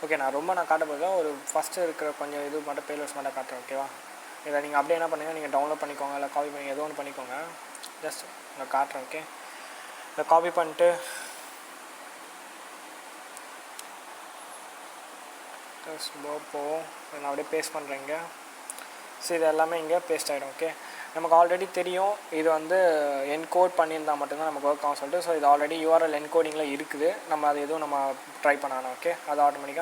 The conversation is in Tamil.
ஓகே, நான் காட்ட போகிறேன். ஒரு ஃபஸ்ட்டு இருக்கிற கொஞ்சம் இது மட்டும் பேலோட்ஸ் மட்டும் காட்டுறேன். ஓகேவா? இதை நீங்கள் அப்படியே என்ன பண்ணுங்கள், நீங்கள் டவுன்லோட் பண்ணிக்கோங்க, இல்லை காப்பி பண்ணி ஏதோ ஒன்று பண்ணிக்கோங்க. ஜஸ்ட் நான் காட்டுறேன். ஓகே, இதை காப்பி பண்ணிட்டு போவோம். நான் அப்படியே பேஸ்ட் பண்ணுறேங்க. ஸோ இது எல்லாமே இங்கே பேஸ்ட் ஆகிடும். ஓகே, நமக்கு ஆல்ரெடி தெரியும் இது வந்து என்கோட் பண்ணியிருந்தால் மட்டும்தான் நமக்கு ஒர்க் ஆகும் சொல்லிட்டு. ஸோ இது ஆல்ரெடி யூஆர்எல் என்கோடிங்கில் இருக்குது. நம்ம அது எதுவும் நம்ம ட்ரை பண்ணணும். ஓகே, அது ஆட்டோமேட்டிக்காக